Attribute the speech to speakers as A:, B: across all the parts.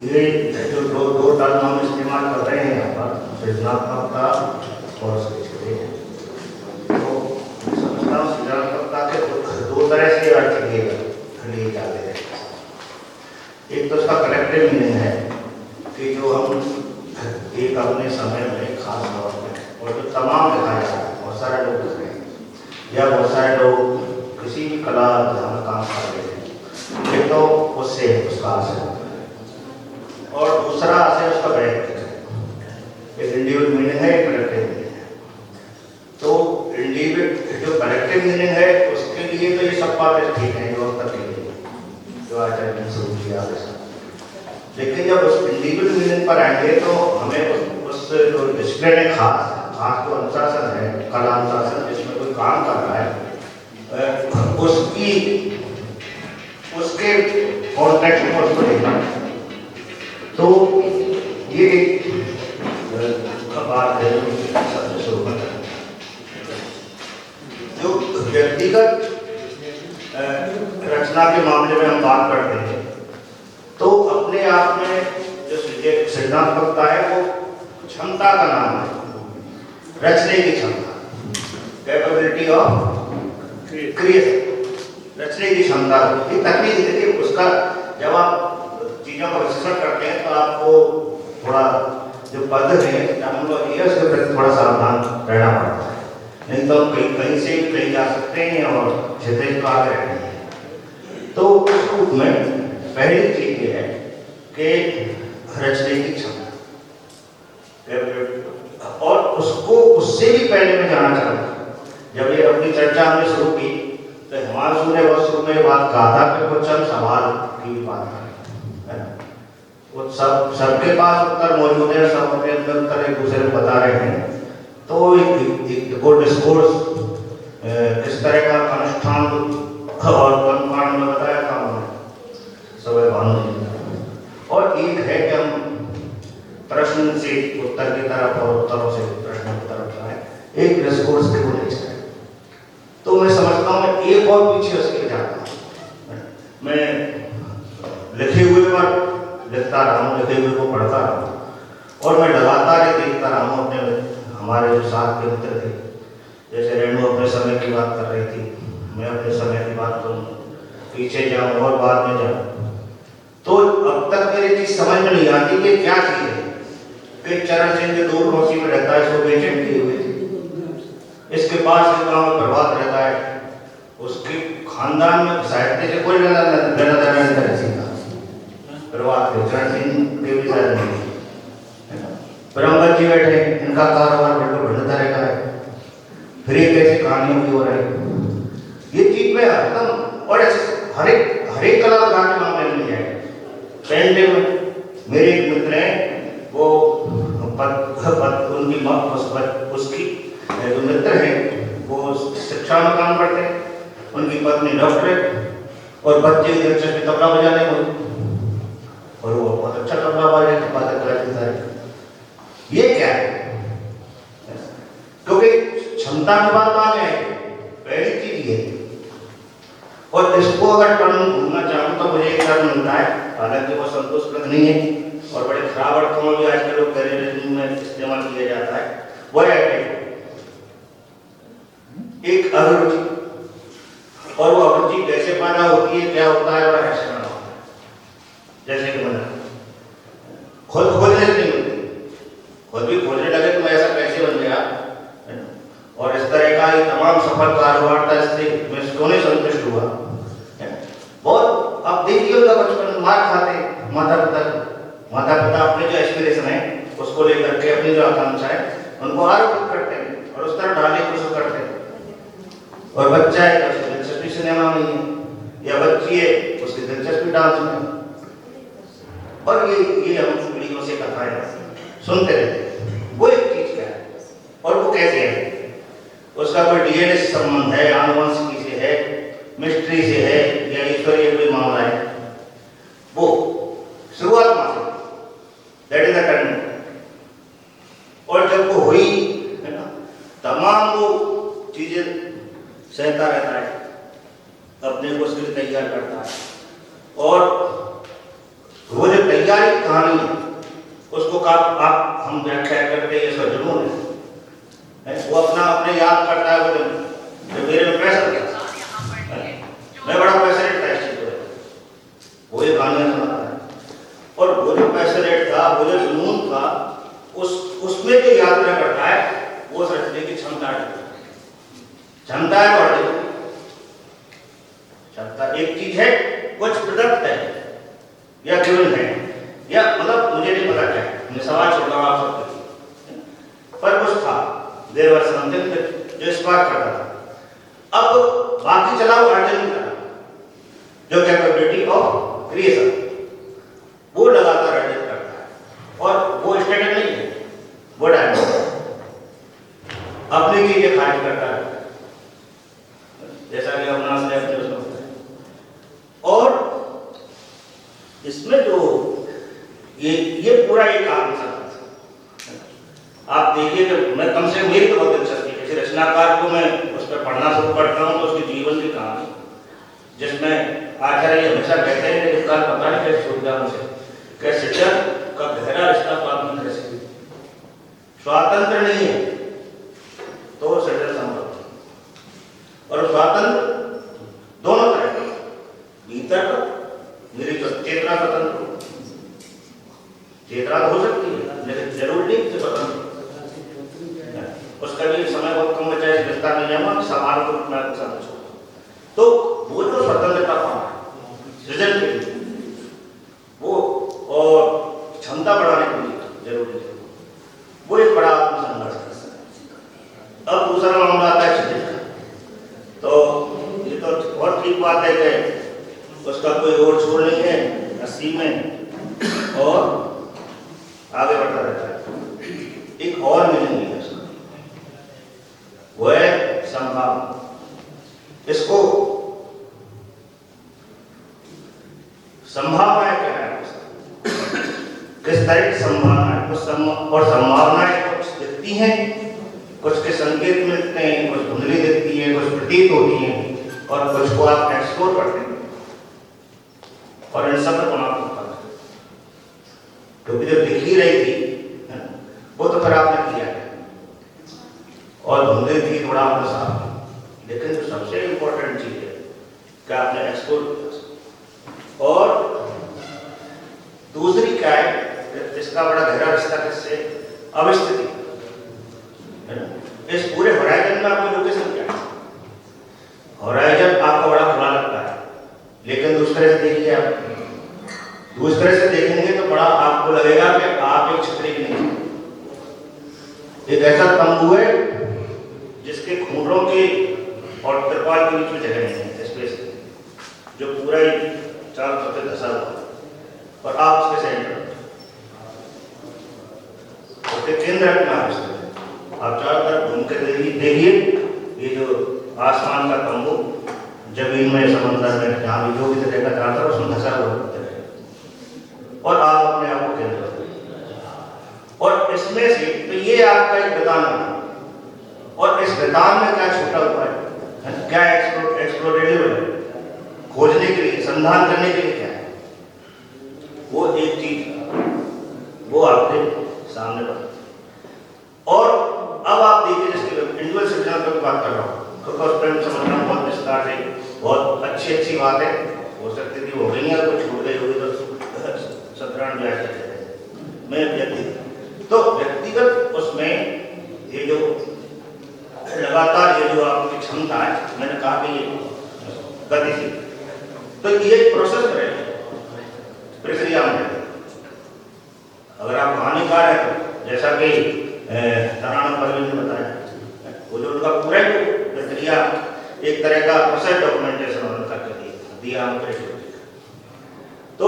A: ये जो दो टर्म हम इस्तेमाल कर रहे हैं यहाँ पर, सृजनात्मकता और स्केचिंग, तो समझता हूँ सृजनात्मकता के दो तरह से अर्थ लिए जाते हैं। एक तो उसका कलेक्टिव मीनिंग है कि जो हम एक अपने समय में खास तौर पर और जो तमाम दिखाया जाता है, बहुत सारे लोग दिख रहे हैं या बहुत सारे लोग किसी भी कला में काम कर रहे हैं, एक तो उससे उसका असर होता है और दूसरा असर उसका कलेक्टिव है। एक इंडिविजुअल मीनिंग है, एक कलेक्टिव मीनिंग है। तो इंडिविजुअल जो कलेक्टिव मीनिंग है उसके लिए तो ये सब बातें ठीक है जो अब तक की जो आचार्य शुरू किया, लेकिन जब उस इंडिविजुअल मीनिंग पर आएंगे तो हमें उस जो डिसिप्लिन है, खास जो अनुशासन है, कला अनुशासन जिसमें कोई काम कर रहा है, उसके कॉन्टेक्स्ट में उसको देखना है। तो ये एक बात है सबसे शुरू में जो व्यक्तिगत रचना के मामले में हम बात करते हैं, तो अपने आप में जो सृजनात्मकता है वो क्षमता का नाम है, रचने की क्षमता, कैपेबिलिटी ऑफ क्रिएशन, रचने की क्षमता की तकनीक देखिए। उसका जब आप चीज़ों का विश्लेषण करते हैं तो आपको थोड़ा जो पद है टर्मिनोलॉजी है उसके प्रति थोड़ा सावधान रहना पड़ता है, नहीं तो कहीं से भी कहीं जा सकते हैं और क्षेत्र को आगे रहने हैं। तो उस रूप में पहली चीज ये है कि रचने की क्षमता, और उसको उससे भी पहले मैं जाना चाहूँगा। जब ये अपनी चर्चा हमने शुरू की तो हिमांशु ने बहुत शुरू में बात कहा था कि कुछ हम सवाल की बात है वो सबके पास उत्तर मौजूद है, सब अपने अंदर उत्तर एक दूसरे को बता रहे हैं। तो एक डिस्कोर्स किस तरह का अनुष्ठान और कर्मकांड में बताया था उन्होंने समय भानु, और एक है कि हम प्रश्न से उत्तर की तरफ और उत्तरों से प्रश्नों की तरफ जाए, एक डिस्कोर्स के बोले जाए। तो मैं समझता हूँ एक और पीछे उसके जाता हूँ, मैं लिखे हुए पर लिखता रहा हूँ, लिखे हुए को पढ़ता रहा हूँ, और मैं लगातार ये देखता रहा हूँ। अपने हमारे जो साथ के मित्र थे, जैसे रेणु अपने समय की बात कर रही थी, मैं अपने समय की बात करूँ, पीछे जाऊँ और बाद में जाऊँ, तो अब तक मेरी चीज समझ में नहीं आती कि क्या चीज है। कि चरण सिंह के दूर पड़ोसी में रहता है, इसको बेचैन किए हुए थे, इसके पास एक गाँव में प्रभात रहता है, उसके खानदान में साहित्य से कोई लेना देना प्रभात के चरण सिंह के भी शायद नहीं, ब्रह्मवत जी बैठे, इनका कारोबार बिल्कुल भिन्न तरह का है, फिर ये कैसी कहानियों की हो रही है। ये चीज में एकदम, और हर एक कला का के मामले में है। पहले मेरे एक मित्र हैं, वो उनकी उसकी जो मित्र हैं वो शिक्षा में काम करते हैं, उनकी पत्नी डॉक्टरेट और बच्चे दिलचस्पी तबला बजाने में, और वो बहुत अच्छा तबला बजाने की बात कर। ये क्या है? क्योंकि क्षमता की बात आ गई, पहली चीज ये, और इसको अगर टर्म ढूंढना चाहूँ तो मुझे एक टर्म मिलता है, हालांकि वो संतोषप्रद नहीं है और बड़े खराब अर्थों में भी आजकल लोग कैरियरिज्म में इस्तेमाल किया जाता है। वो है एक अभिरुचि, और वो अभिरुचि कैसे पैदा होती है, क्या होता है, और कैसे पैदा होता है। जैसे कि मैंने खुद खोजने से नहीं मिलती, खुद भी खोजने लगे तो ऐसा कैसे बन गया, और इस तरह का तमाम सफल कारोबार था, इससे मैं क्यों नहीं संतुष्ट हुआ। बहुत अब देखिए उनका बचपन मार खाते माता पिता अपने जो एस्पिरेशन है उसको लेकर के, अपनी जो आकांक्षा है उनको आरोपित करते हैं और उस तरह ढालने की कोशिश करते हैं। और बच्चा है तो उसकी दिलचस्पी सिनेमा में है, या बच्ची है उसकी दिलचस्पी डांस में, और ये हम पीढ़ियों से कथाएं सुनते रहते हैं। वो एक चीज क्या है और वो कैसे है, उसका कोई डीएनए से संबंध है, आनुवंशिकी से है, मिस्ट्री से है, या ईश्वरीय कोई मामला है, वो शुरुआत में say that is the turning. और जब वो हुई है ना, तमाम वो चीजें सहता रहता है, अपने को उसके लिए तैयार करता है, और वो जो तैयारी कहानी है, उसको आप हम व्याख्या करते हैं, इसका जुनून है। वो अपने याद करता है, वो जो मेरे में पैसा क्या, मैं बड़ा पैशनेट था इस चीज को, वो ये कहानियां सुनाता है। और वो जो पैशनेट था, वो जो जुनून था, उसमें जो यात्रा करता है, वो रचने की क्षमता है बढ़ क्षमता। एक चीज है, कुछ प्रोडक्ट है या गिवन है, या मतलब मुझे नहीं पता क्या है, मैं सवाल छोड़ रहा हूं आप सबके, पर कुछ था, देयर वाज समथिंग जो स्पार्क करता था। अब बाकी चला वो अर्जन की तरह, जो कैपेबिलिटी ऑफ क्रिएशन, वो लगातार अर्जित करता है, और वो स्टैटिक नहीं है, वो डायनामिक अपनी चीजें खारिज करता है, जैसा कि अविनाश ने अपने उसमें बताया। और इसमें जो ये पूरा एक आत्मसंघर्ष, आप देखिए कि मैं कम से कम मेरी तो बहुत दिलचस्पी है, किसी रचनाकार को मैं उस पर पढ़ना शुरू करता हूँ तो उसके जीवन की कहानी, जिसमें आचार्य हमेशा कहते हैं कि काल पता नहीं कैसे छूट गया मुझे, कि सृजन का गहरा रिश्ता स्वातंत्र से, स्वातंत्र नहीं है तो सृजन संभव, और स्वातंत्र दोनों तरह का, भीतर का मेरी जो चेतना स्वतंत्र, चेतना हो सकती है लेकिन जरूर नहीं कि स्वतंत्र, उसका भी समय बहुत कम बचा है, विस्तार नहीं जाऊंगा, सवाल को मैं समझ। तो वो जो स्वतंत्रता पाना सृजन के लिए, वो और क्षमता बढ़ाने के लिए जरूरी है, वो एक बड़ा आत्मसंघर्ष है। अब दूसरा मामला आता है सृजन का, तो ये तो बहुत ठीक बात है कि उसका कोई और छोड़ नहीं है 80 में, और आगे बढ़ता रहता है। एक और मीनिंग है उसका, वो है संभावना। इसको संभावना क्या है, किस तरह की संभावना है, और संभावनाएं कुछ दिखती हैं, कुछ के संकेत मिलते हैं, कुछ धुंधली दिखती है, कुछ प्रतीत होती हैं, और कुछ को आप एक्सप्लोर करते हैं, और इन सब को आप क्योंकि जो दिख ही रही थी वो तो फिर आपने किया है, और धुंधली थी थोड़ा आपने साफ, लेकिन जो सबसे इंपॉर्टेंट चीज है कि आपने एक्सप्लोर किया। और दूसरी क्या है, इसका बड़ा गहरा रिश्ता किससे, अवस्थिति है ना। इस पूरे होराइजन में आपकी लोकेशन क्या है, होराइजन आपको बड़ा खुला लगता है, लेकिन दूसरे से देखिए, आप दूसरे से देखेंगे तो बड़ा आपको लगेगा कि आप एक छतरी की नहीं, एक ऐसा तंबू है जिसके खूंटों के और तिरपाल के बीच में जगह नहीं है, स्पेस, जो पूरा ही चारों तरफ से धंसा हुआ, और आप उसके सेंटर, उसके केंद्र में आप चारों तरफ घूम के देखिए, ये जो आसमान का तंबू, जमीन में, समंदर में, जहाँ भी जो भी तरह का चाहता है उसमें धंसा हुआ है, और आप अपने आप को केंद्र, और इसमें से तो ये आपका एक विधान है, और इस विधान में क्या छूटा हुआ है, क्या एक्सप्लोरेटिव है, खोजने के लिए, संधान करने के लिए क्या है, वो एक चीज वो आपके सामने पर। और अब आप देखिए, जिसके इंडिविजुअल सृजन की बात कर रहा हूँ, क्योंकि उस पर समझना बहुत विस्तार से, बहुत अच्छी बात है, हो सकती थी हो गई है, कुछ छूट गई होगी तो सत्रह मैं व्यक्तिगत उसमें ये जो लगातार ये जो आपकी क्षमता है, मैंने कहा कि ये गतिशील, तो ये प्रोसेस रहेगा, प्रक्रिया में। अगर आप कहानीकार हैं तो जैसा कि तराना परवीन ने बताया, वो जो उनका पूरा प्रक्रिया एक तरह का प्रोसेस डॉक्यूमेंटेशन उन्होंने करके दिया हमको, तो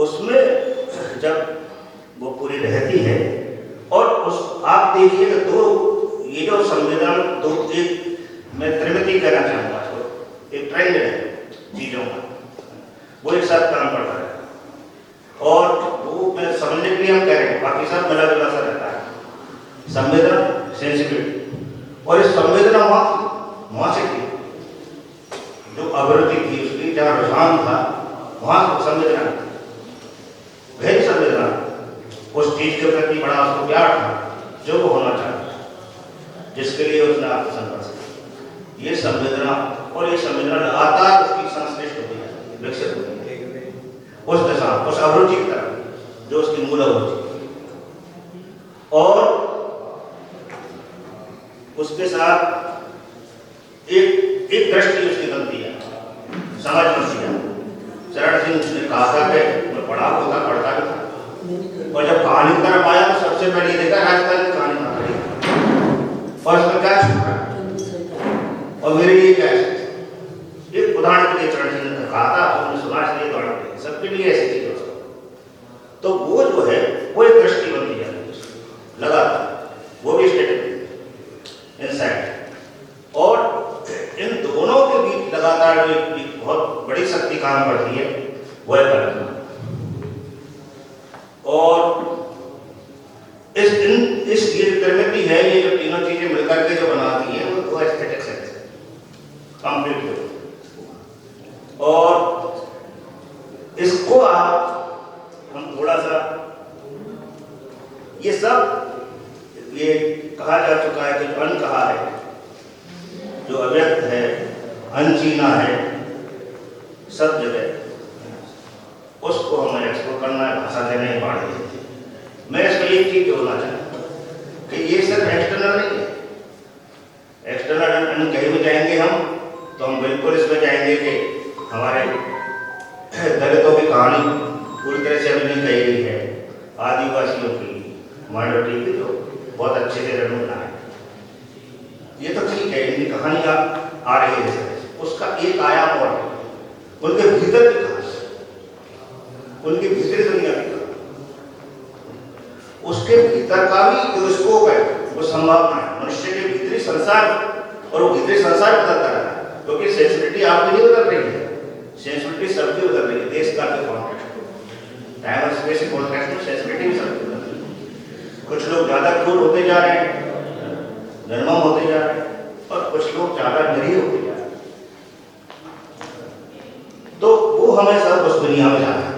A: उसमें जब वो पूरी रहती है, और उस आप देखिए कि दो ये जो संविधान, दो एक मैं त्रिमिति कहना चाहूँगा, तो एक ट्रेंड है चीज़ों का, वो एक साथ काम करता है, और वो मैं समझने के लिए हम कह रहे हैं, बाकी सब मिला जुला सा रहता है, संवेदना, सेंसिटिविटी, और इस संवेदना वहाँ से थी, जो अभिरुचि थी उसकी, जहाँ रुझान था, वहाँ संवेदना, उस चीज के प्रति बड़ा उसको प्यार था जो वो होना चाहता, जिसके लिए उसने आत्मसंघर्ष किया। ये संवेदना और ये संवेदना लगातार उसकी संश्लिष्ट होती है, विकसित होती है उस दिशा, उस अभिरुचि की तरफ जो उसकी मूल अभिरुचि, और उसके साथ एक दृष्टि उसकी बनती है, समझ बनती है। चरण सिंह उसने कहा था कि मैं पढ़ा होता, पढ़ता भी था, और जब कहानी की तरफ आया तो सबसे पहले देखा राजस्थान की कहानी ना पढ़ी और उसमें क्या छूट रहा है और मेरे लिए क्या है। एक उदाहरण के लिए चरण सिंह ने कहा था, उन्होंने सुना इसलिए उदाहरण के लिए, सबके लिए ऐसी चीज हो सकती। तो वो जो है वो एक दृष्टि बनती है लगातार, वो भी स्टेटिक इनसाइट, और इन दोनों के बीच लगातार जो एक बहुत बड़ी शक्ति काम करती है वो है कल्पना। और इस ये प्रवृत्ति है, ये जो तीनों चीजें मिलकर के जो बनाती हैं वो एस्थेटिक सेंस है कंप्लीट। और इसको आप हम थोड़ा सा ये सब ये कहा जा चुका है कि जो अनकहा है, जो अव्यक्त है, अनचीना है सब जगह, उसको हमें एक्सप्लोर करना है, भाषा देना है, बाढ़ देनी है। मैं इसमें एक चीज जोड़ना चाहता हूँ कि ये सिर्फ एक्सटर्नल नहीं है। एक्सटर्नल कहीं भी जाएंगे हम तो हम बिल्कुल इसमें जाएंगे कि हमारे दलितों की कहानी पूरी तरह से अभी नहीं कही गई है, आदिवासियों की, माइनॉरिटी की, जो बहुत अच्छे से रनूना है, ये तो ठीक है, इनकी कहानियां आ रही है जैसे, उसका एक आयाम और है, उनके भीतर की कहानी, उनके भीतरी दुनिया की कहानी, उसके भीतर का भी जो स्कोप है, वो संभावना है, मनुष्य के भीतरी संसार, और वो भीतरी संसार बदलता रहता है, क्योंकि सेंसिटिविटी आपकी नहीं बदल रही है, सेंसिटिविटी सबकी बदल रही है, देश का कॉन्टेक्स्ट, टाइम और स्पेस के कॉन्टेक्स्ट में सेंसिटिविटी भी सबकी बदल रही है। कुछ लोग ज्यादा क्रूर होते जा रहे हैं, निर्मम होते जा रहे हैं, और कुछ लोग ज्यादा निरीह होते जा रहे हैं। तो वो हमें सब उस दुनिया में जाना है।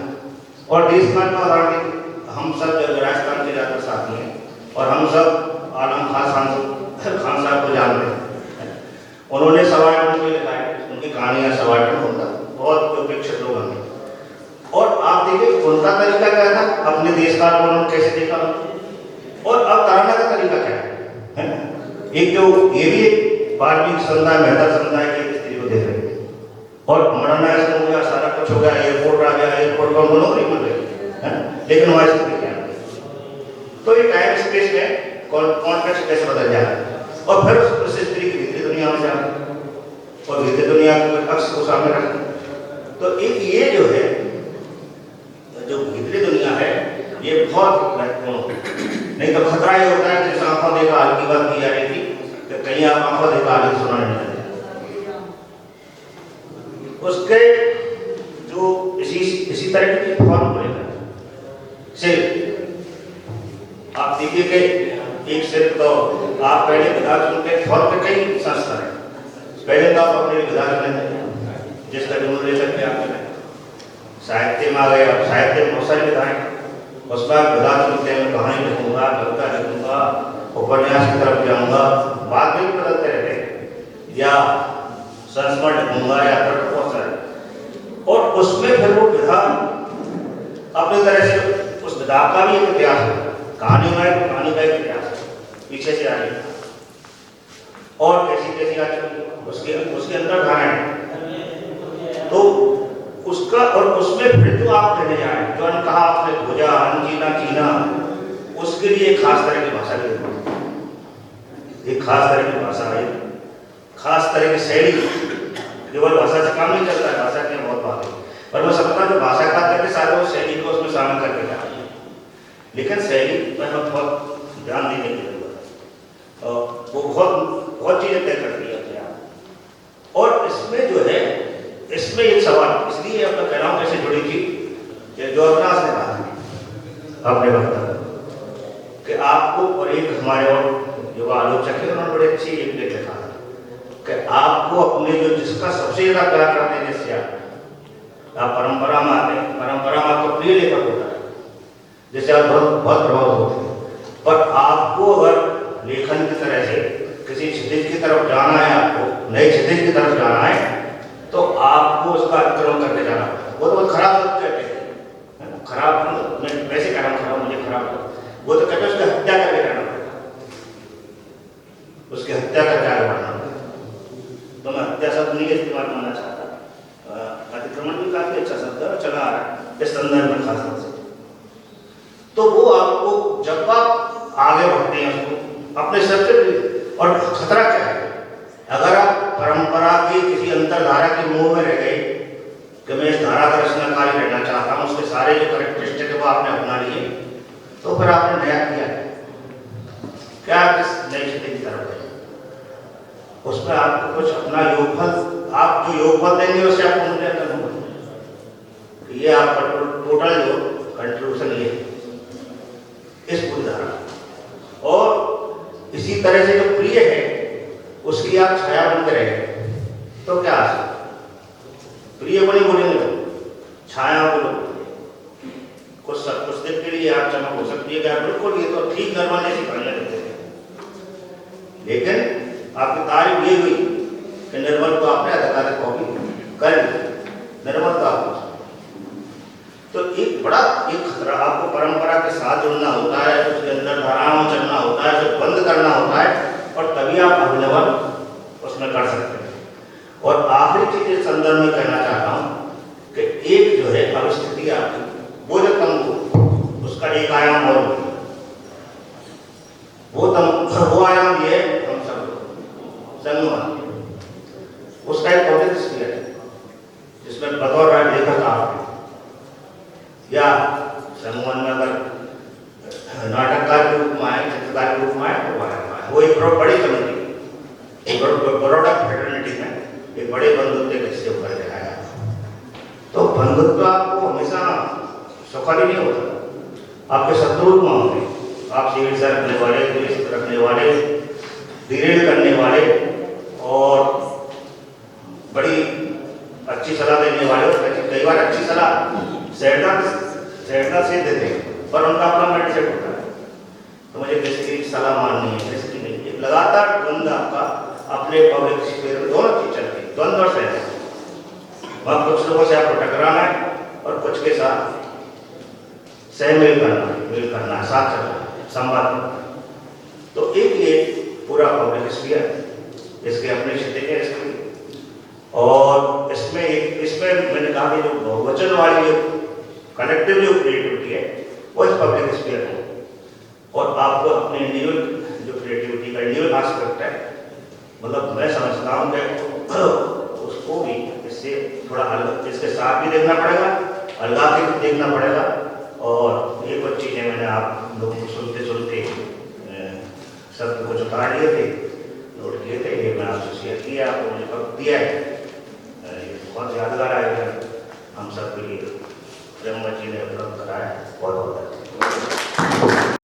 A: और देश का उदाहरण, हम सब जब राजस्थान के ज्यादा साथी हैं, और हम सब आलम खान साहब को जानते हैं, उन्होंने सवाटन में लिखा है, उनकी कहानियां सवाटन होता, बहुत उपेक्षित लोग हैं। और आप देखिए उनका तरीका क्या था, अपने देश का उन्होंने कैसे देखा, और अब तराना का तरीका क्या है। एक जो ये भी वाल्मीकि समुदाय, मेहता समुदाय की स्थिति को देख रहे हैं, और मॉडर्नाइज हो गया, सारा कुछ हो गया, एयरपोर्ट आ गया, एयरपोर्ट पर उनको नौकरी मिल गई, लेकिन वहां स्थिति क्या है। तो ये टाइम स्पेस में कॉन्टेक्स्ट कैसे बदल जा रहा है, और फिर उस स्थिति की भीतरी दुनिया में जाना, और भीतरी दुनिया के अक्स को सामने रखना। तो एक ये जो है, जो भीतरी दुनिया है, ये बहुत महत्वपूर्ण है। नहीं तो खतरा ये होता है कि जैसे आंखों देखा हाल की बात की जा रही थी कि कहीं आप आंखों देखा हाल सुना नहीं जाते, उसके जो इसी तरह की फॉर्म को लेकर सिर्फ आप देखिए कि एक सिर्फ तो आप पहले विधा चुनते फॉर्म पे कई संस्था है, पहले तो आप अपने विधा चुने जिसका जुनून ले सकते हैं आप, साहित्य में आ गए, अब साहित्य में बहुत सारी विधाएं, उसमें आप विधा चुनते हैं, कहानी लिखूंगा, कविता लिखूंगा, उपन्यास की तरफ जाऊंगा, बाद में भी बदलते रहते हैं, या संस्मरण लिखूंगा, या बहुत सारे, और उसमें फिर वो विधा अपनी तरह से उस विधा का भी एक इतिहास है, कहानी का एक इतिहास है, पीछे से आ रही है, और कैसी कैसी आ चुकी उसके अंदर धारणा है। तो उसका और उसमें फिर जो आप कहने जा रहे हैं, जो अनकहा आपने खोजा, अनजीना जीना, उसके लिए एक खास तरह की भाषा की जरूरत है, एक खास तरह की भाषा है, खास तरह की शैली। केवल भाषा से काम नहीं चलता है, भाषा की बहुत बात है, पर मैं समझता हूँ भाषा का करके सारे वो शैली को उसमें शामिल करके जा रही है, लेकिन शैली पर हमें बहुत ध्यान देने की जरूरत है, और वो बहुत चीजें तय करती है अपने आप। और इसमें जो है, इसमें एक सवाल इसलिए अब मैं कह रहा हूँ कैसे जुड़ी थी, जो अविनाश ने कहा अपने वक्त कि आपको, और एक हमारे और युवा आलोचक है, उन्होंने बड़ी अच्छी एक लेख लिखा था कि आपको अपने जो जिसका सबसे ज्यादा प्यार करते हैं, जैसे आप परंपरा में आते हैं, परंपरा में आपको प्रिय लेखक होता है, जैसे आप बहुत बहुत प्रभावित होते हैं। पर आपको अगर लेखन की तरह से किसी क्षितिज की तरफ जाना है, आपको नए क्षितिज की तरफ जाना है, तो आपको उसका अतिक्रमण करके जाना पड़ेगा। वो तो बहुत खराब शब्द कहते हैं, खराब, मैं वैसे कह रहा हूँ खराब, मुझे खराब लगा। वो तो कहते हैं उसकी हत्या करके जाना पड़ेगा, उसकी हत्या करके आगे बढ़ना पड़ेगा। तो मैं हत्या शब्द नहीं इस्तेमाल करना चाहता, अतिक्रमण भी काफी अच्छा शब्द है, चला आ रहा है इस संदर्भ में खास तौर से। तो वो आपको जब आप आगे बढ़ते हैं उसको अपने सबसे, और खतरा क्या है, अगर आप परंपरा की किसी अंतरधारा के मुंह में रह गए कि मैं इस धारा का रचनाकारी रहना चाहता हूँ, उसके सारे जो करेक्टरिस्टिक है वो आपने अपना लिए, तो फिर आपने नया किया है क्या? किस नई स्थिति की तरफ है, उसमें आपको कुछ अपना योगफल, आप जो योगफल देंगे उससे आपको मूल्यांकन होगा कि ये आपका टोटल जो कंट्रीब्यूशन ये इस पूरी धारा। और इसी तरह से जो प्रिय है उसकी आप छाया बनते रहे तो क्या आशा, प्रिय बने बोलेंगे, छाया बोलो, कुछ देर के लिए आप चमक हो सकती है कि आप बिल्कुल ये तो ठीक नॉर्मल जैसी कहानियां लिखते थे, लेकिन आपकी तारीफ ये हुई कि निर्मल को आपने अधिकारिक कॉपी कर ली, निर्मल का आपको। तो एक बड़ा एक खतरा, आपको परंपरा के साथ जुड़ना होता है, उसके अंदर धाराओं में चलना होता है, उसे बंद करना होता है, और तभी आप अभिनवन उसमें कर सकते हैं। और आखिरी चीज इस संदर्भ में कहना चाहता हूं कि एक जो है अवस्थिति आपकी, वो जो तंतु उसका एक आयाम और वो आयाम ये हम सब संगमन, उसका एक पॉलिटिक्स है जिसमें बतौर लेखक आप या संगमन में अगर नाटककार के रूप में आए, चित्रकार के रूप में आए, तो वो एक बहुत बड़ी कम्युनिटी, बड़ौदा फ्रेटर्निटी में एक बड़े बंधुत्व के हिस्से ऊपर दिखाया। तो बंधुत्व आपको हमेशा सफल ही नहीं होता, आपके शत्रु में होंगे, आपसे ईर्ष्या रखने वाले, द्वेष रखने वाले, डिरेल करने वाले और बड़ी अच्छी सलाह देने वाले, कई बार अच्छी सलाह सहजता से देते हैं पर उनका अपना माइंडसेट होता है, तो मुझे किसी की सलाह माननी है, किसी की नहीं। एक लगातार द्वंद्व आपका अपने पब्लिक स्फीयर में दोनों चीज चलती है, द्वंद्व और सहजता। वहाँ कुछ लोगों से आपको टकराना है और कुछ के साथ सहमेल करना है, मेल करना है, साथ चलना है, संवाद करना है। तो एक ये पूरा पब्लिक स्फीयर, इसके अपने क्षेत्र के इसके, और इसमें मैंने कहा कि जो बहुवचन वाली कलेक्टिव जो क्रिएटिविटी है वो इस पब्लिक स्फीयर है, और आपको अपने इंडिविजुअल जो क्रिएटिविटी का इंडिविजुअल एस्पेक्ट है, मतलब मैं समझता हूँ कि उसको भी इससे थोड़ा अलग, इसके साथ भी देखना पड़ेगा, अलग भी देखना पड़ेगा। और ये कुछ चीज़ें मैंने आप लोगों को सुनते सुनते शब्द कुछ उतार लिए थे, नोट किए थे, ये मैं आपसे शेयर किया, आपको मुझे वक्त दिया है, ये बहुत यादगार आयोजन हम सब के लिए ब्रह्म जी ने उपलब्ध कराया। बहुत बहुत